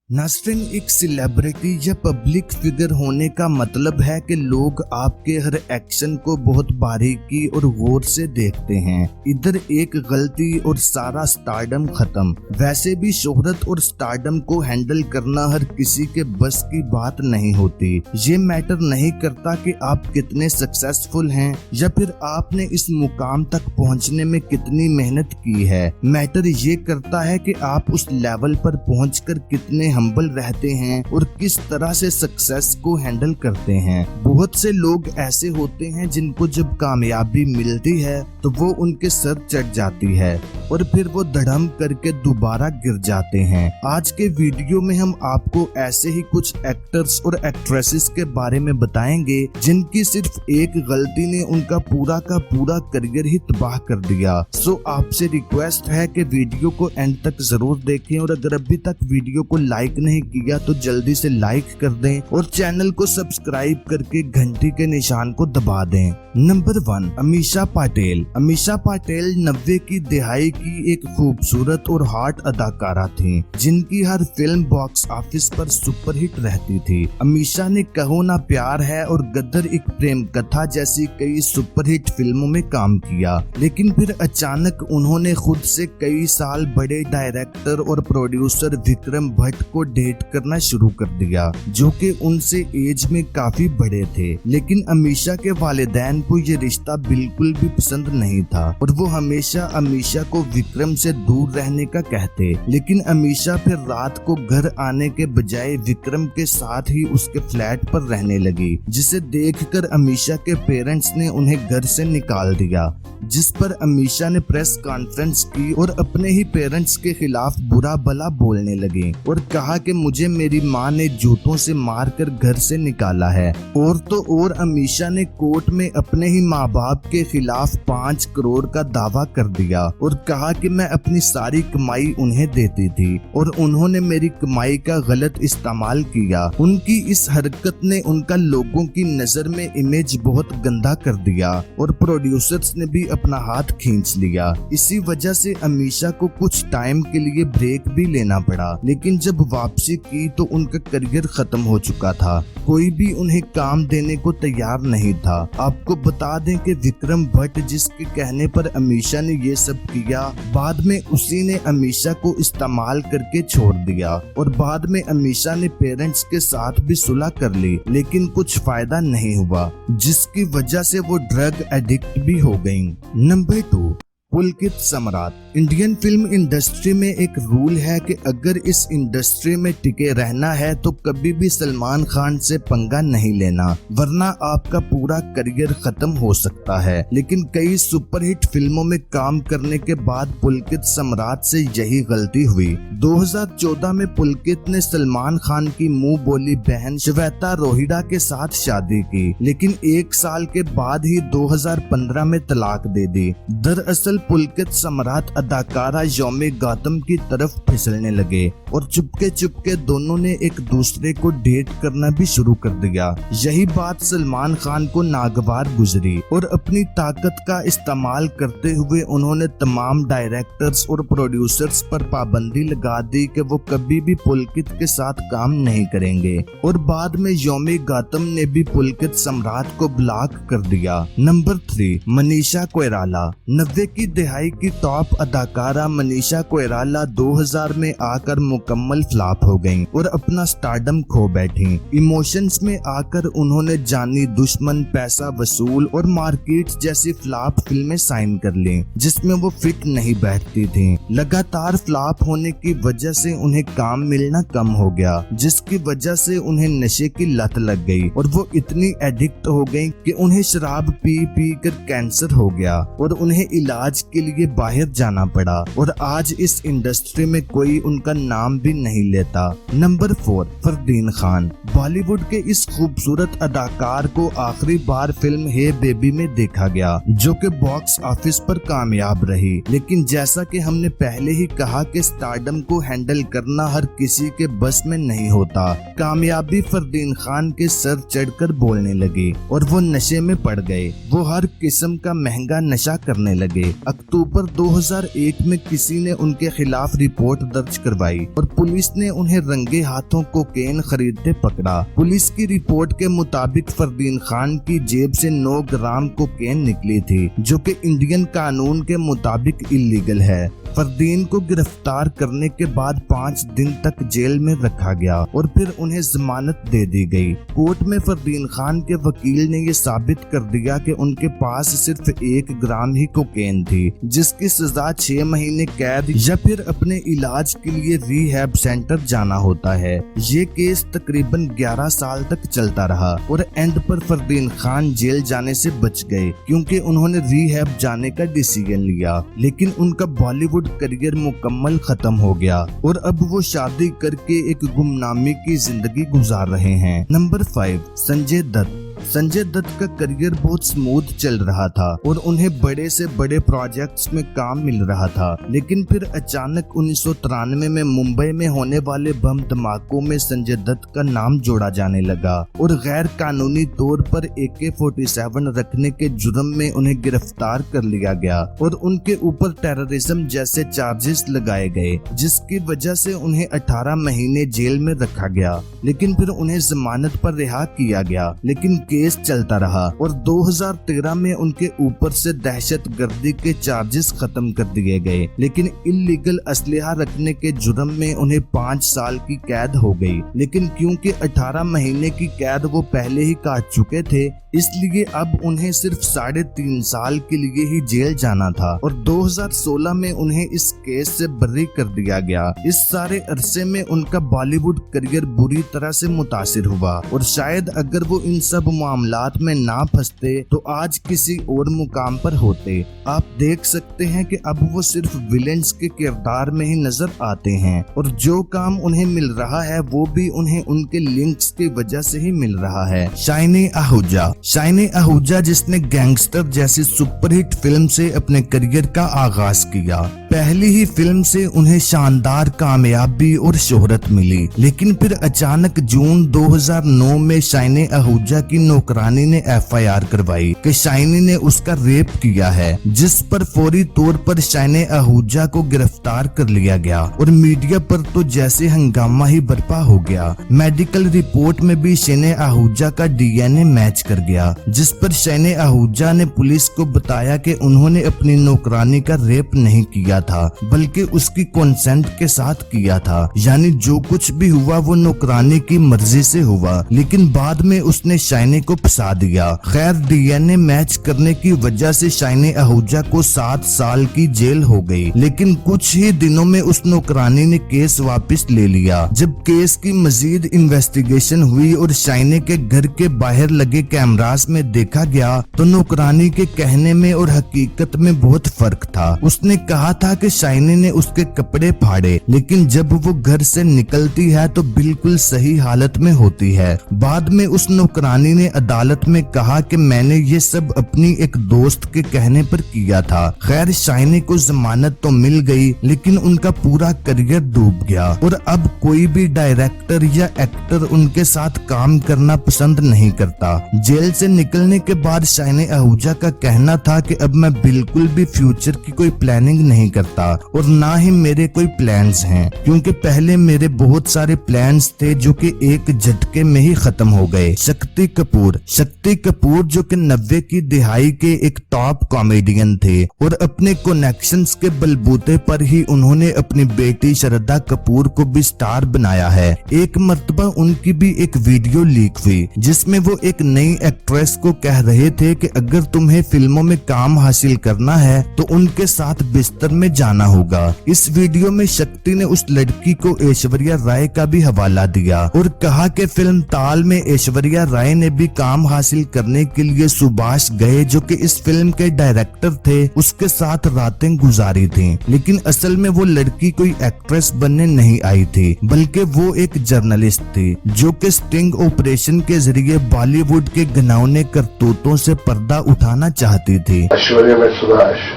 नाज़रीन, एक सेलिब्रिटी या पब्लिक फिगर होने का मतलब है कि लोग आपके हर एक्शन को बहुत बारीकी और गौर से देखते हैं। इधर एक गलती और सारा स्टारडम खत्म। वैसे भी शोहरत और स्टारडम को हैंडल करना हर किसी के बस की बात नहीं होती। ये मैटर नहीं करता कि आप कितने सक्सेसफुल हैं या फिर आपने इस मुकाम तक पहुंचने में कितनी मेहनत की है। मैटर ये करता है कि आप उस लेवल पर पहुंचकर कितने हम्बल रहते हैं और किस तरह से सक्सेस को हैंडल करते हैं। बहुत से लोग ऐसे होते हैं जिनको जब कामयाबी मिलती है तो वो उनके सर चढ़ जाती है और फिर वो धड़म करके दोबारा गिर जाते हैं। आज के वीडियो में हम आपको ऐसे ही कुछ एक्टर्स और एक्ट्रेसेस के बारे में बताएंगे जिनकी सिर्फ एक गलती ने उनका पूरा का पूरा करियर ही तबाह कर दिया। सो आपसे रिक्वेस्ट है कि वीडियो को एंड तक जरूर देखें और अगर अभी तक वीडियो को लाइक नहीं किया तो जल्दी से लाइक कर दें और चैनल को सब्सक्राइब करके घंटी के निशान को दबा दें। नंबर 1, अमीषा पटेल। अमीषा पटेल 90 की दिहाई की एक खूबसूरत और हॉट अदाकारा थी जिनकी हर फिल्म बॉक्स ऑफिस पर सुपरहिट रहती थी। अमीषा ने कहो ना प्यार है और गदर एक प्रेम कथा जैसी कई सुपरहिट फिल्मों में काम किया, लेकिन फिर अचानक उन्होंने खुद से कई साल बड़े डायरेक्टर और प्रोड्यूसर विक्रम भट्ट को डेट करना शुरू कर दिया, जो कि उनसे एज में काफी बड़े थे। लेकिन अमीषा के वालिदैन को ये रिश्ता बिल्कुल भी पसंद नहीं था और वो हमेशा अमीषा को विक्रम से दूर रहने का कहते। लेकिन अमीषा फिर रात को घर आने के बजाय विक्रम के साथ ही उसके फ्लैट पर रहने लगी, जिसे देखकर अमीषा के पेरेंट्स ने उन्हें घर से निकाल दिया, जिस पर अमीषा ने प्रेस कॉन्फ्रेंस की और अपने ही पेरेंट्स के खिलाफ बुरा भला बोलने लगी और कहा कि मुझे मेरी माँ ने जूतों से मारकर घर से निकाला है। और तो और अमीषा ने कोर्ट में अपने ही माँ बाप के खिलाफ 5 करोड़ का दावा कर दिया और कहा कि मैं अपनी सारी कमाई उन्हें देती थी और उन्होंने मेरी कमाई का गलत इस्तेमाल किया। उनकी इस हरकत ने उनका लोगों की नजर में इमेज बहुत गंदा कर दिया और प्रोड्यूसर्स ने भी अपना हाथ खींच लिया। इसी वजह से अमीषा को कुछ टाइम के लिए ब्रेक भी लेना पड़ा, लेकिन जब वापसी की तो उनका करियर खत्म हो चुका था। कोई भी उन्हें काम देने को तैयार नहीं था। आपको बता दें कि विक्रम भट्ट जिसके कहने पर अमीषा ने ये सब किया, बाद में उसी ने अमीषा को इस्तेमाल करके छोड़ दिया और बाद में अमीषा ने पेरेंट्स के साथ भी सुलह कर ली, लेकिन कुछ फायदा नहीं हुआ, जिसकी वजह से वो ड्रग एडिक्ट भी हो गयी। Number 2, Pulkit Samrat. Indian film industry में एक रूल है कि अगर इस इंडस्ट्री में टिके रहना है तो कभी भी सलमान खान से पंगा नहीं लेना, वरना आपका पूरा करियर खत्म हो सकता है। लेकिन कई सुपरहिट फिल्मों में काम करने के बाद पुलकित सम्राट से यही गलती हुई। 2014 में पुलकित ने सलमान खान की मुंह बोली बहन श्वेता रोहिड़ा के साथ शादी की, लेकिन 1 साल के बाद ही 2015 में तलाक दे दी। दरअसल पुलकित सम्राट अदाकारा यौमी गौतम की तरफ फिसलने लगे और चुपके चुपके दोनों ने एक दूसरे को डेट करना भी शुरू कर दिया। यही बात सलमान खान को नागवार गुजरी और अपनी ताकत का इस्तेमाल करते हुए उन्होंने तमाम डायरेक्टर्स और प्रोड्यूसर्स पर पाबंदी लगा दी कि वो कभी भी पुलकित के साथ काम नहीं करेंगे और बाद में यौमी गौतम ने भी पुलकित सम्राट को ब्लॉक कर दिया। नंबर 3, मनीषा कोइराला। 90 की दिहाई की टॉप अदाकारा मनीषा कोइराला 2000 में आकर मुकम्मल फ्लॉप हो गईं और अपना स्टारडम खो बैठी। इमोशंस में आकर उन्होंने जानी दुश्मन, पैसा वसूल और मार्केट जैसी फ्लॉप फिल्में साइन कर ली, जिसमें वो फिट नहीं बैठती थी। लगातार फ्लॉप होने की वजह से उन्हें काम मिलना कम हो गया, जिसकी वजह से उन्हें नशे की लत लग गई और वो इतनी एडिक्ट हो गई कि उन्हें शराब पी पी कर कैंसर हो गया और उन्हें इलाज के लिए बाहर जाना पड़ा और आज इस इंडस्ट्री में कोई उनका नाम भी नहीं लेता। नंबर 4, फरदीन खान। बॉलीवुड के इस खूबसूरत अदाकार को आखिरी बार फिल्म हे बेबी में देखा गया, जो कि बॉक्स ऑफिस पर कामयाब रही। लेकिन जैसा कि हमने पहले ही कहा कि स्टारडम को हैंडल करना हर किसी के बस में नहीं होता। कामयाबी फरदीन खान के सर चढ़कर बोलने लगी और वो नशे में पड़ गए। वो हर किस्म का महंगा नशा करने लगे। अक्टूबर 2001 में किसी ने उनके खिलाफ रिपोर्ट दर्ज करवाई और पुलिस ने उन्हें रंगे हाथों कोकेन खरीदते पकड़ा। पुलिस की रिपोर्ट के मुताबिक फरदीन खान की जेब से 9 ग्राम कोकेन निकली थी, जो कि इंडियन कानून के मुताबिक इलीगल है। फरदीन को गिरफ्तार करने के बाद 5 दिन तक जेल में रखा गया और फिर उन्हें जमानत दे दी गई। कोर्ट में फरदीन खान के वकील ने ये साबित कर दिया कि उनके पास सिर्फ 1 ग्राम ही कोकेन थी, जिसकी सजा 6 महीने कैद या फिर अपने इलाज के लिए रिहैब सेंटर जाना होता है। ये केस तकरीबन 11 साल तक चलता रहा और एंड पर फरदीन खान जेल जाने से बच गए, क्योंकि उन्होंने रिहैब जाने का डिसीजन लिया। लेकिन उनका बॉलीवुड करियर मुकम्मल खत्म हो गया और अब वो शादी करके एक गुमनामी की जिंदगी गुजार रहे हैं। नंबर 5, संजय दत्त। संजय दत्त का करियर बहुत स्मूथ चल रहा था और उन्हें बड़े से बड़े प्रोजेक्ट्स में काम मिल रहा था, लेकिन फिर अचानक 1993 में मुंबई में होने वाले बम धमाकों में संजय दत्त का नाम जोड़ा जाने लगा और गैर कानूनी तौर पर AK-47 रखने के जुर्म में उन्हें गिरफ्तार कर लिया गया और उनके ऊपर टेररिज्म जैसे चार्जेस लगाए गए, जिसकी वजह से उन्हें 18 महीने जेल में रखा गया। लेकिन फिर उन्हें जमानत पर रिहा किया गया, लेकिन केस चलता रहा और 2013 में उनके ऊपर से दहशतगर्दी के चार्जेस खत्म कर दिए गए, लेकिन इल्लीगल असलहा रखने के जुर्म में उन्हें 5 साल की कैद हो गई। लेकिन क्योंकि 18 महीने की कैद वो पहले ही काट चुके थे, इसलिए अब उन्हें सिर्फ 3.5 साल के लिए ही जेल जाना था और 2016 में उन्हें इस केस से बरी कर दिया गया। इस सारे अरसे में उनका बॉलीवुड करियर बुरी तरह से मुतासिर हुआ और शायद अगर वो इन सब मामलात में ना फंसते तो आज किसी और मुकाम पर होते। आप देख सकते हैं कि अब वो सिर्फ विलेंस के किरदार में ही नजर आते हैं और जो काम उन्हें मिल रहा है वो भी उन्हें उनके लिंक्स की वजह से ही मिल रहा है। शाइनी आहूजा। शाइनी आहूजा जिसने गैंगस्टर जैसी सुपरहिट फिल्म से अपने करियर का आगाज किया। पहली ही फिल्म से उन्हें शानदार कामयाबी और शोहरत मिली, लेकिन फिर अचानक जून 2009 में शाइनी आहूजा की नौकरानी ने FIR करवाई कि शाइनी ने उसका रेप किया है, जिस पर फौरी तौर पर शाइनी आहूजा को गिरफ्तार कर लिया गया और मीडिया पर तो जैसे हंगामा ही बर्पा हो गया। मेडिकल रिपोर्ट में भी शाइनी आहूजा का DNA मैच कर गया, जिस पर शाइनी आहूजा ने पुलिस को बताया कि उन्होंने अपनी नौकरानी का रेप नहीं किया था, बल्कि उसकी कंसेंट के साथ किया था। यानी जो कुछ भी हुआ वो नौकरानी की मर्जी से हुआ, लेकिन बाद में उसने शाइनी को फंसा दिया। खैर DNA मैच करने की वजह से शाइनी आहूजा को 7 साल की जेल हो गई, लेकिन कुछ ही दिनों में उस नौकरानी ने केस वापस ले लिया। जब केस की मजीद इन्वेस्टिगेशन हुई और शाइनी के घर के बाहर लगे कैमरास में देखा गया तो नौकरानी के कहने में और हकीकत में बहुत फर्क था। उसने कहा था कि शाइनी ने उसके कपड़े फाड़े, लेकिन जब वो घर से निकलती है तो बिल्कुल सही हालत में होती है। बाद में उस नौकरानी ने अदालत में कहा कि मैंने ये सब अपनी एक दोस्त के कहने पर किया था। खैर शाइनी को जमानत तो मिल गई, लेकिन उनका पूरा करियर डूब गया और अब कोई भी डायरेक्टर या एक्टर उनके साथ काम करना पसंद नहीं करता। जेल से निकलने के बाद शाइनी आहूजा का कहना था कि अब मैं बिल्कुल भी फ्यूचर की कोई प्लानिंग नहीं करता और ना ही मेरे कोई प्लान्स हैं, क्योंकि पहले मेरे बहुत सारे प्लान्स थे जो कि एक झटके में ही खत्म हो गए। शक्ति कपूर। शक्ति कपूर जो कि 90 की दिहाई के एक टॉप कॉमेडियन थे और अपने कनेक्शंस के बलबूते पर ही उन्होंने अपनी बेटी श्रद्धा कपूर को भी स्टार बनाया है। एक मर्तबा उनकी भी एक वीडियो लीक हुई जिसमें वो एक नई एक्ट्रेस को कह रहे थे कि अगर तुम्हें फिल्मों में काम हासिल करना है तो उनके साथ बिस्तर में जाना होगा। इस वीडियो में शक्ति ने उस लड़की को ऐश्वर्या राय का भी हवाला दिया और कहा कि फिल्म ताल में ऐश्वर्या राय ने भी काम हासिल करने के लिए सुभाष गए जो कि इस फिल्म के डायरेक्टर थे, उसके साथ रातें गुजारी थी। लेकिन असल में वो लड़की कोई एक्ट्रेस बनने नहीं आई थी, बल्कि वो एक जर्नलिस्ट थी जो कि स्टिंग ऑपरेशन के जरिए बॉलीवुड के घिनौने करतूतों से पर्दा उठाना चाहती थी। ऐश्वर्या में सुभाष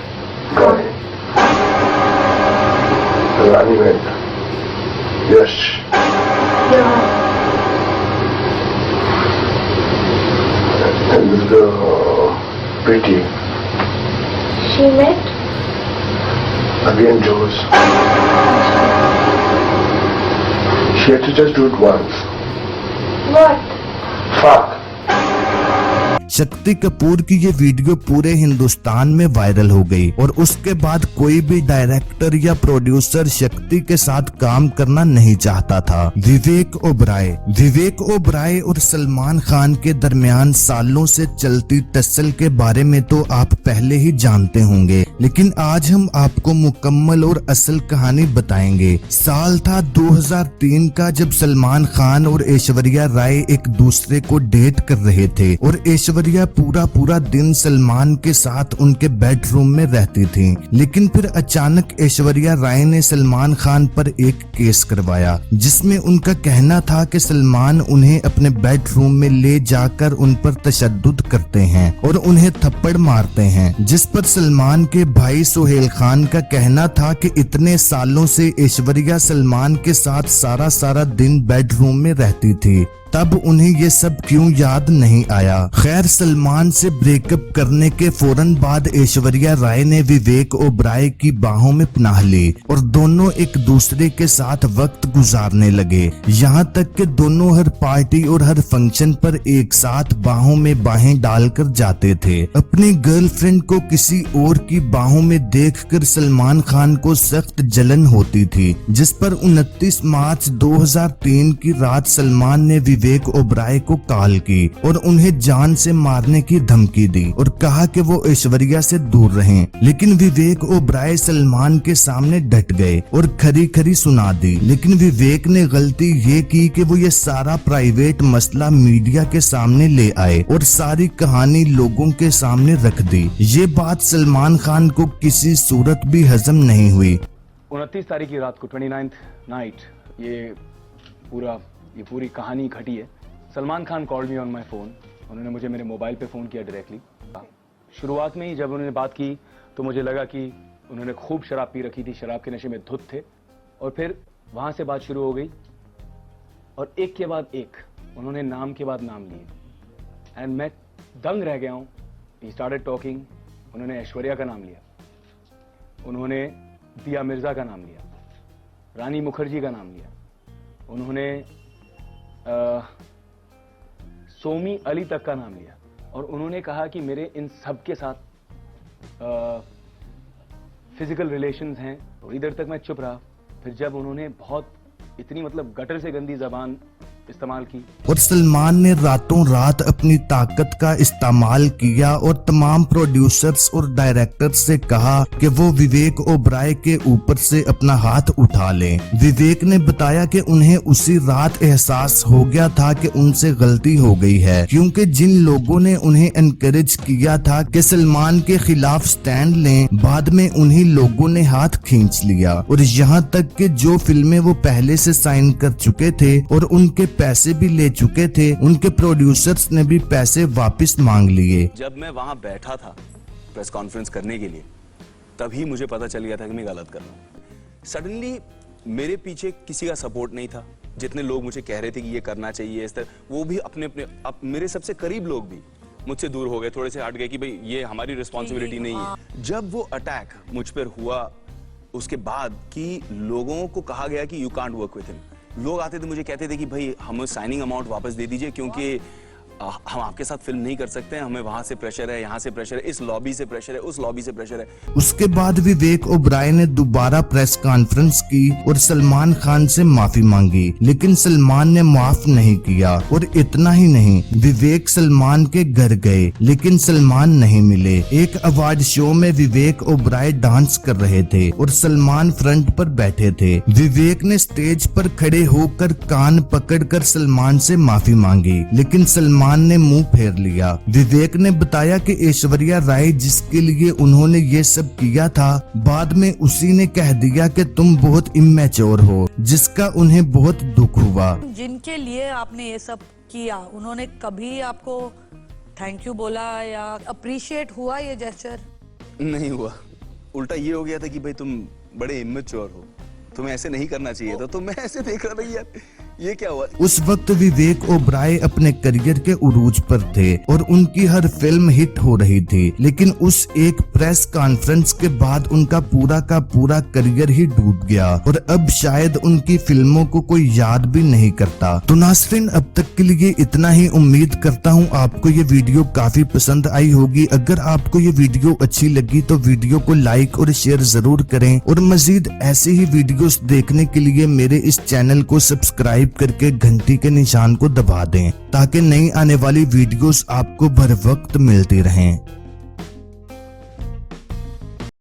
रानी में यश and the pretty. She met again Jews. She had to just do it once. What? Fuck. Shakti Kapoor की ये वीडियो पूरे हिंदुस्तान में वायरल हो गई और उसके बाद कोई भी डायरेक्टर या प्रोड्यूसर शक्ति के साथ काम करना नहीं चाहता था। विवेक ओबराय और सलमान खान के दरमियान सालों से चलती टस्सल के बारे में तो आप पहले ही जानते होंगे, लेकिन आज हम आपको मुकम्मल और असल कहानी बताएंगे। साल था 2003 का जब सलमान खान और ऐश्वर्या राय एक दूसरे को डेट कर रहे थे और ऐश्वर्या पूरा दिन सलमान के साथ उनके बेडरूम में रहती थी। लेकिन फिर अचानक ऐश्वर्या राय ने सलमान खान पर एक केस करवाया जिसमें उनका कहना था कि सलमान उन्हें अपने बेडरूम में ले जाकर उन पर तशद्दुद करते हैं और उन्हें थप्पड़ मारते हैं, जिस पर सलमान के भाई सोहेल खान का कहना था कि इतने सालों से ऐश्वर्या सलमान के साथ सारा दिन बेडरूम में रहती थी, तब उन्हें ये सब क्यों याद नहीं आया। खैर, सलमान से ब्रेकअप करने के फौरन बाद ऐश्वर्या राय ने विवेक ओबराय की बाहों में पनाह ली और दोनों एक दूसरे के साथ वक्त गुजारने लगे। यहाँ तक कि दोनों हर पार्टी और हर फंक्शन पर एक साथ बाहों में बाहें डालकर जाते थे। अपनी गर्लफ्रेंड को किसी और की बाहों में देखकर सलमान खान को सख्त जलन होती थी, जिस पर 29 मार्च 2003 की रात सलमान ने विवेक ओबराय को कॉल की और उन्हें जान से मारने की धमकी दी और कहा कि वो ऐश्वर्या से दूर रहें। लेकिन विवेक ओबराय सलमान के सामने डट गए और खरी सुना दी। लेकिन विवेक ने गलती ये की कि वो ये सारा प्राइवेट मसला मीडिया के सामने ले आए और सारी कहानी लोगों के सामने रख दी। ये बात सलमान खान को किसी सूरत भी हजम नहीं हुई। 29 तारीख की रात को 29th नाइट ये पूरी कहानी घटी है। Salman Khan called me on my phone. उन्होंने मुझे मेरे मोबाइल पे फ़ोन किया डायरेक्टली। शुरुआत में ही जब उन्होंने बात की तो मुझे लगा कि उन्होंने खूब शराब पी रखी थी, शराब के नशे में धुत थे। और फिर वहाँ से बात शुरू हो गई और एक के बाद एक उन्होंने नाम के बाद नाम लिए एंड मैं दंग रह गया हूँ। He started talking. उन्होंने ऐश्वर्या का नाम लिया, उन्होंने दिया मिर्जा का नाम लिया, रानी मुखर्जी का नाम लिया, उन्होंने सोमी अली तक का नाम लिया और उन्होंने कहा कि मेरे इन सब के साथ फिजिकल रिलेशंस हैं। थोड़ी देर तक मैं चुप रहा। फिर जब उन्होंने बहुत इतनी गटर से गंदी जबान इस्तेमाल की और सलमान ने रातों रात अपनी ताकत का इस्तेमाल किया और तमाम प्रोड्यूसर्स और डायरेक्टर्स से कहा कि वो विवेक ओबराय के ऊपर से अपना हाथ उठा लें। विवेक ने बताया कि उन्हें उसी रात एहसास हो गया था कि उनसे गलती हो गई है, क्योंकि जिन लोगों ने उन्हें एनकरेज किया था कि सलमान के खिलाफ स्टैंड लें, बाद में उन्हीं लोगों ने हाथ खींच लिया। और यहाँ तक कि जो फिल्में वो पहले से साइन कर चुके थे और उनके पैसे भी ले चुके थे, उनके प्रोड्यूसर्स ने भी पैसे वापस मांग लिए। जब मैं वहां बैठा था प्रेस कॉन्फ्रेंस करने के लिए, तभी मुझे पता चल गया था कि मैं गलत कर रहा हूं। सडनली मेरे पीछे किसी का सपोर्ट नहीं था। जितने लोग मुझे कह रहे थे कि ये करना चाहिए इस तरह, वो भी अपने मेरे सबसे करीब लोग भी मुझसे दूर हो गए, थोड़े से हट गए कि भाई ये हमारी रिस्पॉन्सिबिलिटी नहीं है। जब वो अटैक मुझ पर हुआ उसके बाद कि लोगों को कहा गया कि you can't work with him, लोग आते थे मुझे कहते थे कि भाई हमें साइनिंग अमाउंट वापस दे दीजिए क्योंकि हम आपके साथ फिल्म नहीं कर सकते हैं, हमें वहां से प्रेशर है, यहाँ से प्रेशर है, इस लॉबी से प्रेशर है, उस लॉबी से प्रेशर है। उसके बाद विवेक ओबराय ने दोबारा प्रेस कॉन्फ्रेंस की और सलमान खान से माफी मांगी, लेकिन सलमान ने माफ नहीं किया। और इतना ही नहीं, विवेक सलमान के घर गए लेकिन सलमान नहीं मिले। एक अवार्ड शो में विवेक ओबराय डांस कर रहे थे और सलमान फ्रंट पर बैठे थे। विवेक ने स्टेज पर खड़े होकर कान पकड़कर सलमान से माफी मांगी, लेकिन सलमान ने मुंह फेर लिया। विवेक ने बताया कि ऐश्वर्या राय जिसके लिए उन्होंने ये सब किया था, बाद में उसी ने कह दिया कि तुम बहुत इम्मैच्योर हो, जिसका उन्हें बहुत दुख हुआ। जिनके लिए आपने ये सब किया, उन्होंने कभी आपको थैंक यू बोला या अप्रिशिएट हुआ ये जेस्चर? नहीं हुआ। उल्टा ये हो गया था कि भाई तुम बड़े इम्मैच्योर हो, तुम्हें ऐसे नहीं करना चाहिए था। तो मैं ऐसे देख रहा था कि ये क्या हुआ? उस वक्त विवेक ओबराय अपने करियर के उरूज पर थे और उनकी हर फिल्म हिट हो रही थी, लेकिन उस एक प्रेस कॉन्फ्रेंस के बाद उनका पूरा का पूरा करियर ही डूब गया और अब शायद उनकी फिल्मों को कोई याद भी नहीं करता। तो नाज़रीन, अब तक के लिए इतना ही। उम्मीद करता हूँ आपको ये वीडियो काफी पसंद आई होगी। अगर आपको ये वीडियो अच्छी लगी तो वीडियो को लाइक और शेयर जरूर करें और मजीद ऐसे ही वीडियोस देखने के लिए मेरे इस चैनल को सब्सक्राइब करके घंटी के निशान को दबा दें ताकि नई आने वाली वीडियोस आपको बर वक्त मिलती रहें।